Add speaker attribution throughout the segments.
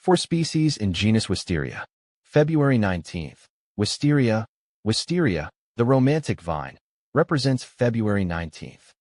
Speaker 1: 4 species in genus Wisteria. February 19th. Wisteria. Wisteria, the romantic vine, represents February 19th.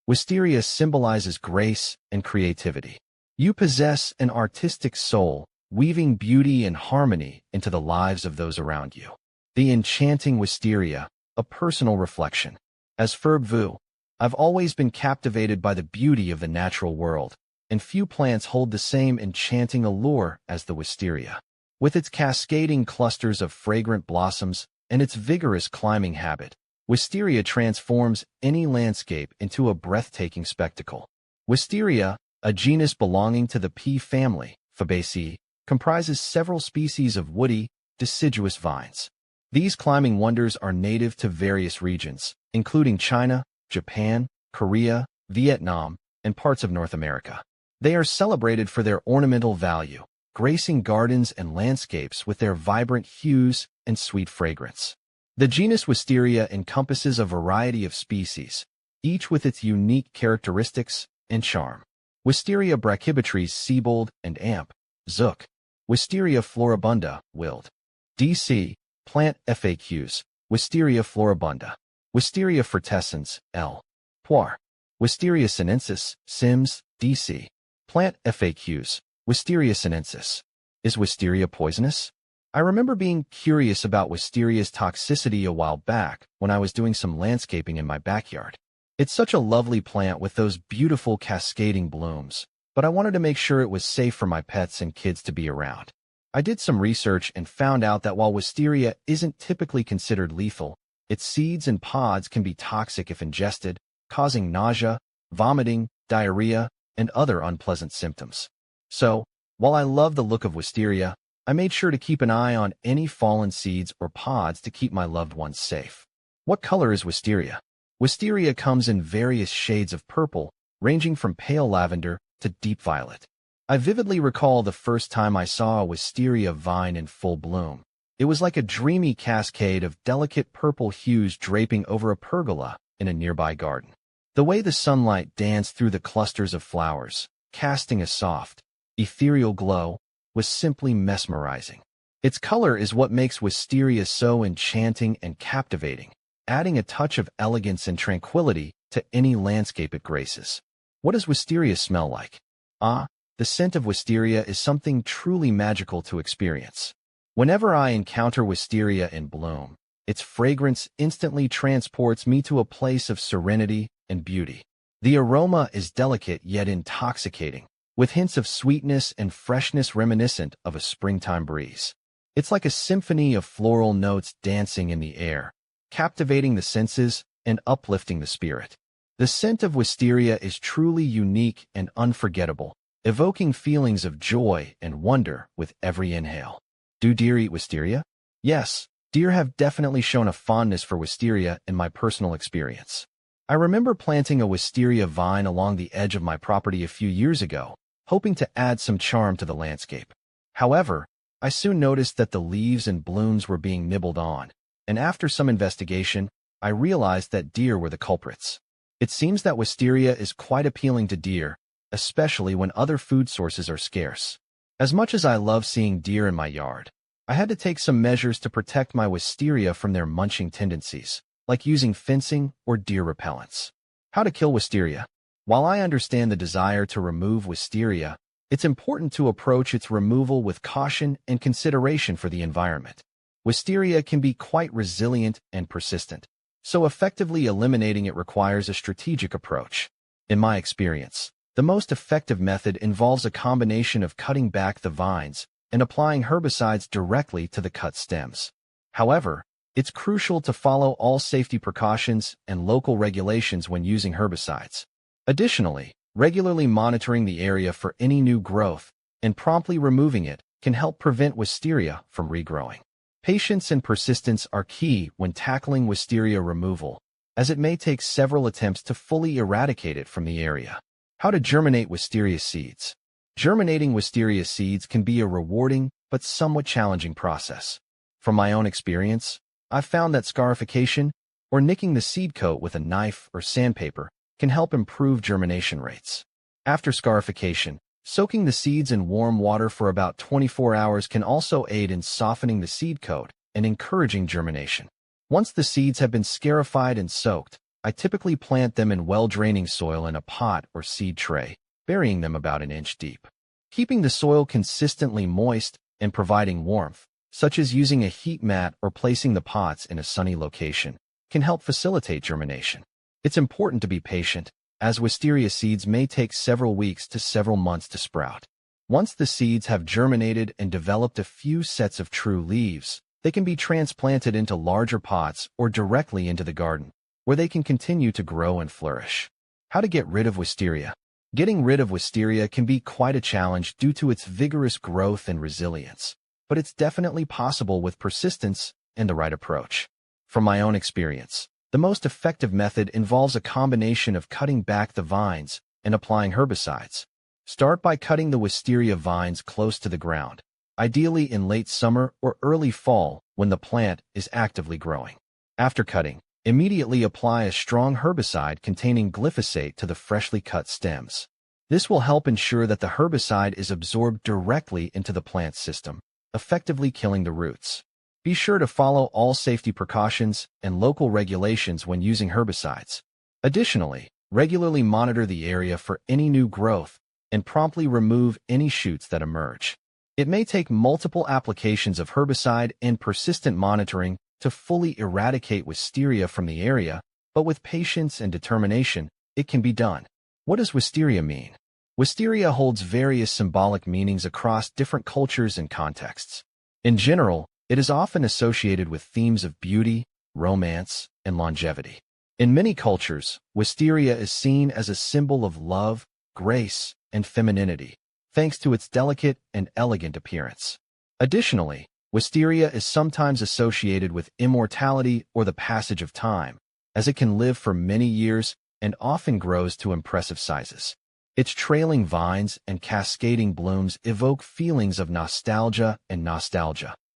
Speaker 1: Wisteria symbolizes grace and creativity. You possess an artistic soul, weaving beauty and harmony into the lives of those around you. The enchanting Wisteria, a personal reflection. As Ferb Vu, I've always been captivated by the beauty of the natural world, and few plants hold the same enchanting allure as the wisteria. With its cascading clusters of fragrant blossoms and its vigorous climbing habit, wisteria transforms any landscape into a breathtaking spectacle. Wisteria, a genus belonging to the pea family, Fabaceae, comprises several species of woody, deciduous vines. These climbing wonders are native to various regions, including China, Japan, Korea, Vietnam, and parts of North America. They are celebrated for their ornamental value, gracing gardens and landscapes with their vibrant hues and sweet fragrance. The genus Wisteria encompasses a variety of species, each with its unique characteristics and charm. Wisteria brachybotries Siebold and Amp, Zook. Wisteria floribunda, Wild. D.C. Plant FAQs, Wisteria floribunda. Wisteria frutescens, L. Poire. Wisteria sinensis, Sims, D.C. Plant FAQs, Wisteria sinensis. Is wisteria poisonous? I remember being curious about wisteria's toxicity a while back when I was doing some landscaping in my backyard. It's such a lovely plant with those beautiful cascading blooms, but I wanted to make sure it was safe for my pets and kids to be around. I did some research and found out that while wisteria isn't typically considered lethal, its seeds and pods can be toxic if ingested, causing nausea, vomiting, diarrhea, and other unpleasant symptoms. So, while I love the look of wisteria, I made sure to keep an eye on any fallen seeds or pods to keep my loved ones safe. What color is wisteria? Wisteria comes in various shades of purple, ranging from pale lavender to deep violet. I vividly recall the first time I saw a wisteria vine in full bloom. It was like a dreamy cascade of delicate purple hues draping over a pergola in a nearby garden. The way the sunlight danced through the clusters of flowers, casting a soft, ethereal glow, was simply mesmerizing. Its color is what makes wisteria so enchanting and captivating, adding a touch of elegance and tranquility to any landscape it graces. What does wisteria smell like? The scent of wisteria is something truly magical to experience. Whenever I encounter wisteria in bloom, its fragrance instantly transports me to a place of serenity and beauty. The aroma is delicate yet intoxicating, with hints of sweetness and freshness reminiscent of a springtime breeze. It's like a symphony of floral notes dancing in the air, captivating the senses and uplifting the spirit. The scent of wisteria is truly unique and unforgettable, evoking feelings of joy and wonder with every inhale. Do deer eat wisteria? Yes, deer have definitely shown a fondness for wisteria in my personal experience. I remember planting a wisteria vine along the edge of my property a few years ago, hoping to add some charm to the landscape. However, I soon noticed that the leaves and blooms were being nibbled on, and after some investigation, I realized that deer were the culprits. It seems that wisteria is quite appealing to deer, especially when other food sources are scarce. As much as I love seeing deer in my yard, I had to take some measures to protect my wisteria from their munching tendencies, like using fencing or deer repellents. How to kill wisteria? While I understand the desire to remove wisteria, it's important to approach its removal with caution and consideration for the environment. Wisteria can be quite resilient and persistent, so effectively eliminating it requires a strategic approach. In my experience, the most effective method involves a combination of cutting back the vines and applying herbicides directly to the cut stems. However, it's crucial to follow all safety precautions and local regulations when using herbicides. Additionally, regularly monitoring the area for any new growth and promptly removing it can help prevent wisteria from regrowing. Patience and persistence are key when tackling wisteria removal, as it may take several attempts to fully eradicate it from the area. How to germinate wisteria seeds? Germinating wisteria seeds can be a rewarding but somewhat challenging process. From my own experience, I've found that scarification, or nicking the seed coat with a knife or sandpaper, can help improve germination rates. After scarification, Soaking the seeds in warm water for about 24 hours can also aid in softening the seed coat and encouraging germination. Once the seeds have been scarified and soaked, I typically plant them in well-draining soil in a pot or seed tray, burying them about an inch deep. Keeping the soil consistently moist and providing warmth, such as using a heat mat or placing the pots in a sunny location, can help facilitate germination. It's important to be patient, as wisteria seeds may take several weeks to several months to sprout. Once the seeds have germinated and developed a few sets of true leaves, they can be transplanted into larger pots or directly into the garden, where they can continue to grow and flourish. How to get rid of wisteria? Getting rid of wisteria can be quite a challenge due to its vigorous growth and resilience, but it's definitely possible with persistence and the right approach. From my own experience, the most effective method involves a combination of cutting back the vines and applying herbicides. Start by cutting the wisteria vines close to the ground, ideally in late summer or early fall when the plant is actively growing. After cutting, immediately apply a strong herbicide containing glyphosate to the freshly cut stems. This will help ensure that the herbicide is absorbed directly into the plant system, effectively killing the roots. Be sure to follow all safety precautions and local regulations when using herbicides. Additionally, regularly monitor the area for any new growth and promptly remove any shoots that emerge. It may take multiple applications of herbicide and persistent monitoring to fully eradicate wisteria from the area, but with patience and determination, it can be done. What does wisteria mean? Wisteria holds various symbolic meanings across different cultures and contexts. In general, it is often associated with themes of beauty, romance, and longevity. In many cultures, wisteria is seen as a symbol of love, grace, and femininity, thanks to its delicate and elegant appearance. Additionally, wisteria is sometimes associated with immortality or the passage of time, as it can live for many years and often grows to impressive sizes. Its trailing vines and cascading blooms evoke feelings of nostalgia,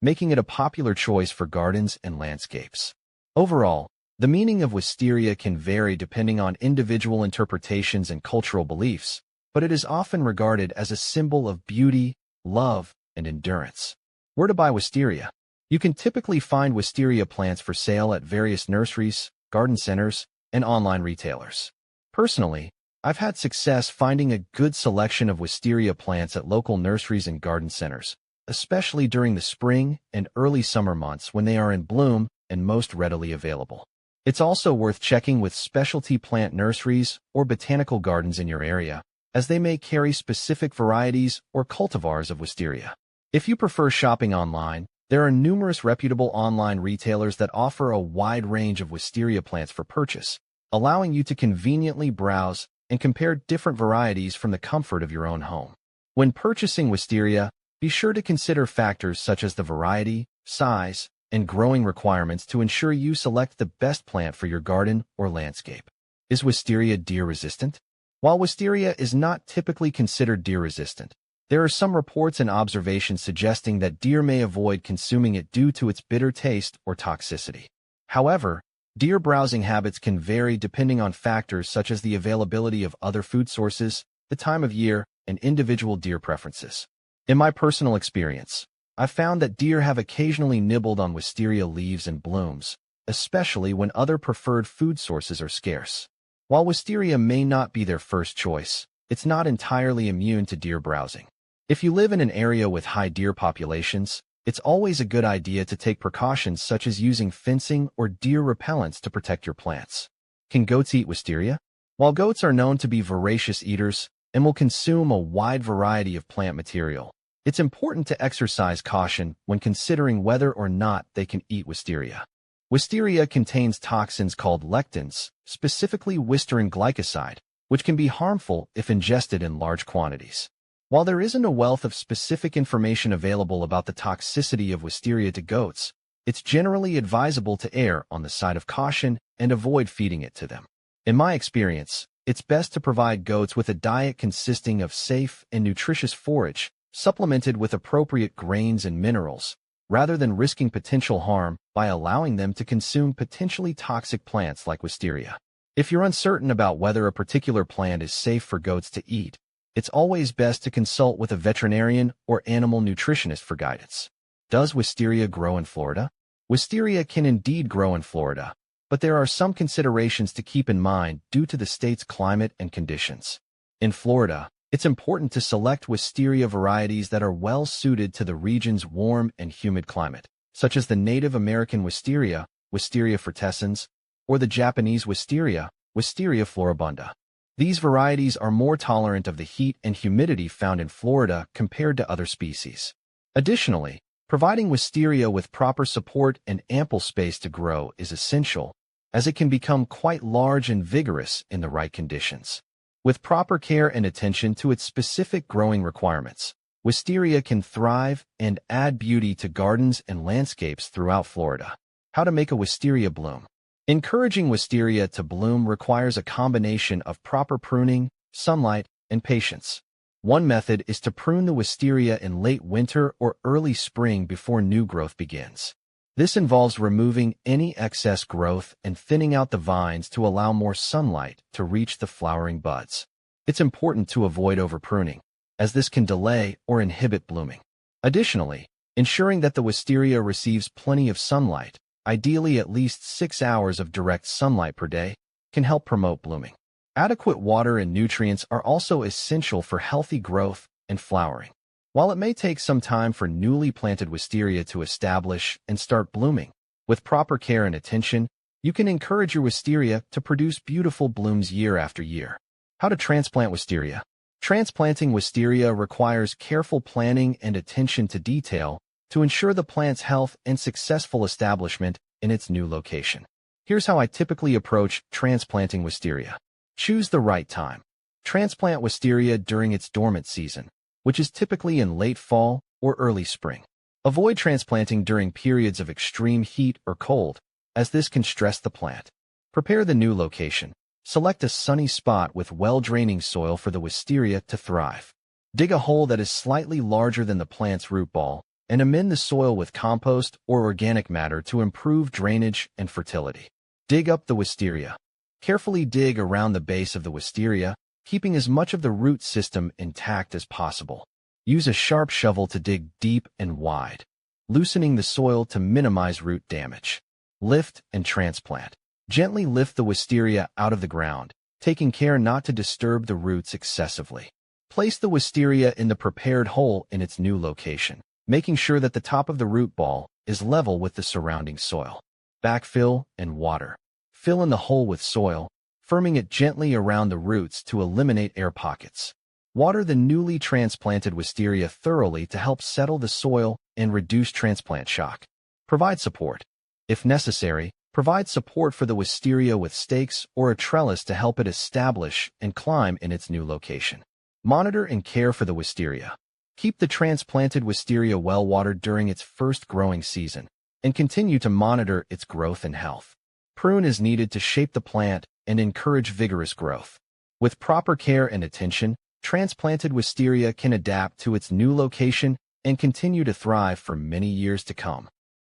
Speaker 1: making it a popular choice for gardens and landscapes. Overall, the meaning of wisteria can vary depending on individual interpretations and cultural beliefs, but it is often regarded as a symbol of beauty, love, and endurance. Where to buy wisteria? You can typically find wisteria plants for sale at various nurseries, garden centers, and online retailers. Personally, I've had success finding a good selection of wisteria plants at local nurseries and garden centers, especially during the spring and early summer months when they are in bloom and most readily available. It's also worth checking with specialty plant nurseries or botanical gardens in your area, as they may carry specific varieties or cultivars of wisteria. If you prefer shopping online, there are numerous reputable online retailers that offer a wide range of wisteria plants for purchase, allowing you to conveniently browse and compare different varieties from the comfort of your own home. When purchasing wisteria, be sure to consider factors such as the variety, size, and growing requirements to ensure you select the best plant for your garden or landscape. Is wisteria deer-resistant? While wisteria is not typically considered deer-resistant, there are some reports and observations suggesting that deer may avoid consuming it due to its bitter taste or toxicity. However, deer browsing habits can vary depending on factors such as the availability of other food sources, the time of year, and individual deer preferences. In my personal experience, I've found that deer have occasionally nibbled on wisteria leaves and blooms, especially when other preferred food sources are scarce. While wisteria may not be their first choice, it's not entirely immune to deer browsing. If you live in an area with high deer populations, it's always a good idea to take precautions such as using fencing or deer repellents to protect your plants. Can goats eat wisteria? While goats are known to be voracious eaters and will consume a wide variety of plant material, it's important to exercise caution when considering whether or not they can eat wisteria. Wisteria contains toxins called lectins, specifically wisterin glycoside, which can be harmful if ingested in large quantities. While there isn't a wealth of specific information available about the toxicity of wisteria to goats, it's generally advisable to err on the side of caution and avoid feeding it to them. In my experience, it's best to provide goats with a diet consisting of safe and nutritious forage, supplemented with appropriate grains and minerals, rather than risking potential harm by allowing them to consume potentially toxic plants like wisteria. If you're uncertain about whether a particular plant is safe for goats to eat, it's always best to consult with a veterinarian or animal nutritionist for guidance. Does wisteria grow in Florida? Wisteria can indeed grow in Florida, but there are some considerations to keep in mind due to the state's climate and conditions. In Florida, it's important to select wisteria varieties that are well suited to the region's warm and humid climate, such as the Native American wisteria, Wisteria frutescens, or the Japanese wisteria, Wisteria floribunda. These varieties are more tolerant of the heat and humidity found in Florida compared to other species. Additionally, providing wisteria with proper support and ample space to grow is essential, as it can become quite large and vigorous in the right conditions. With proper care and attention to its specific growing requirements, wisteria can thrive and add beauty to gardens and landscapes throughout Florida. How to make a wisteria bloom. Encouraging wisteria to bloom requires a combination of proper pruning, sunlight, and patience. One method is to prune the wisteria in late winter or early spring before new growth begins. This involves removing any excess growth and thinning out the vines to allow more sunlight to reach the flowering buds. It's important to avoid overpruning, as this can delay or inhibit blooming. Additionally, ensuring that the wisteria receives plenty of sunlight, ideally at least 6 hours of direct sunlight per day, can help promote blooming. Adequate water and nutrients are also essential for healthy growth and flowering. While it may take some time for newly planted wisteria to establish and start blooming, with proper care and attention, you can encourage your wisteria to produce beautiful blooms year after year. How to transplant wisteria. Transplanting wisteria requires careful planning and attention to detail to ensure the plant's health and successful establishment in its new location. Here's how I typically approach transplanting wisteria. Choose the right time. Transplant wisteria during its dormant season, which is typically in late fall or early spring. Avoid transplanting during periods of extreme heat or cold, as this can stress the plant. Prepare the new location. Select a sunny spot with well-draining soil for the wisteria to thrive. Dig a hole that is slightly larger than the plant's root ball and amend the soil with compost or organic matter to improve drainage and fertility. Dig up the wisteria. Carefully dig around the base of the wisteria, keeping as much of the root system intact as possible. Use a sharp shovel to dig deep and wide, loosening the soil to minimize root damage. Lift and transplant. Gently lift the wisteria out of the ground, taking care not to disturb the roots excessively. Place the wisteria in the prepared hole in its new location, making sure that the top of the root ball is level with the surrounding soil. Backfill and water. Fill in the hole with soil, firming it gently around the roots to eliminate air pockets. Water the newly transplanted wisteria thoroughly to help settle the soil and reduce transplant shock. Provide support. If necessary, provide support for the wisteria with stakes or a trellis to help it establish and climb in its new location. Monitor and care for the wisteria. Keep the transplanted wisteria well watered during its first growing season, and continue to monitor its growth and health. Prune is needed to shape the plant and encourage vigorous growth. With proper care and attention, transplanted wisteria can adapt to its new location and continue to thrive for many years to come.